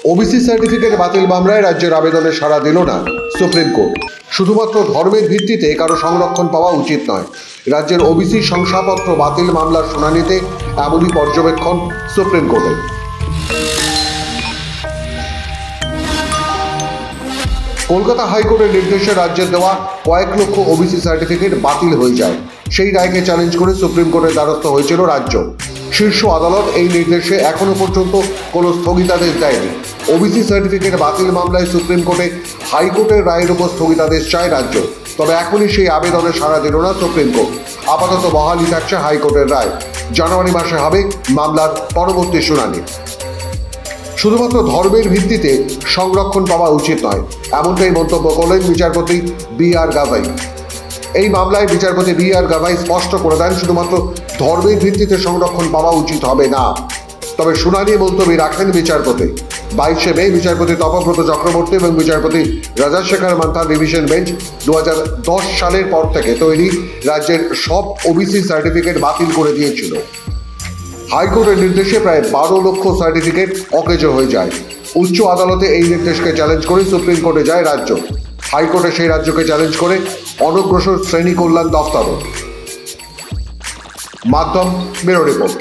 OBC certificate বাতিল মামলায় রাজ্যের আবেদনে সাড়া দিল না সুপ্রিম কোর্ট। শুধুমাত্র ধর্মের ভিত্তিতে কারো সংরক্ষণ পাওয়া উচিত নয়। রাজ্যের ওবিসি শংসাপত্র বাতিল মামলার শুনানিতে এমনই পর্যবেক্ষণ সুপ্রিম কোর্টের। কলকাতা হাইকোর্টের নির্দেশে রাজ্যের দেওয়া কয়েক লক্ষ ওবিসি সার্টিফিকেট বাতিল হয়ে যায়। সেই রায়কে চ্যালেঞ্জ করে সুপ্রিম কোর্টের দ্বারস্থ হয়েছিল রাজ্য। শীর্ষ আদালত এই নির্দেশে এখনো পর্যন্ত কোনো স্থগিতাদেশ দেয়নি। ওবিসি সার্টিফিকেট বাতিল মামলায় সুপ্রিম কোর্টে হাইকোর্টের রায়ের উপর স্থগিতাদেশ চায় রাজ্য। তবে এখনই সেই আবেদনে সাড়া দিল না সুপ্রিম কোর্ট। আপাতত বহালই থাকছে হাইকোর্টের রায়। জানুয়ারি মাসে হবে মামলার পরবর্তী শুনানি। শুধুমাত্র ধর্মের ভিত্তিতে সংরক্ষণ পাওয়া উচিত নয়, এমনটাই মন্তব্য করলেন বিচারপতি বি.আর. গাভাই। এই মামলায় বিচারপতি বি.আর. গাভাই স্পষ্ট করে দেন, শুধুমাত্র ধর্মের ভিত্তিতে সংরক্ষণ পাওয়া উচিত হবে না। তবে শুনানি মুলতবি রাখেন বিচারপতি। 22শে মে বিচারপতি তপব্রত চক্রবর্তী এবং বিচারপতি রাজাশেখর মান্থার ডিভিশন বেঞ্চ 2010 সালের পর থেকে তৈরি রাজ্যের সব ওবিসি সার্টিফিকেট বাতিল করে দিয়েছিল। হাইকোর্টের নির্দেশে প্রায় 12 লক্ষ সার্টিফিকেট অকেজো হয়ে যায়। উচ্চ আদালতে এই নির্দেশকে চ্যালেঞ্জ করে সুপ্রিম কোর্টে যায় রাজ্য। হাইকোর্টে সেই রাজ্যকে চ্যালেঞ্জ করে অনগ্রসর শ্রেণী কল্যাণ দফতরও। মাধ্যম ব্যুরো রিপোর্ট।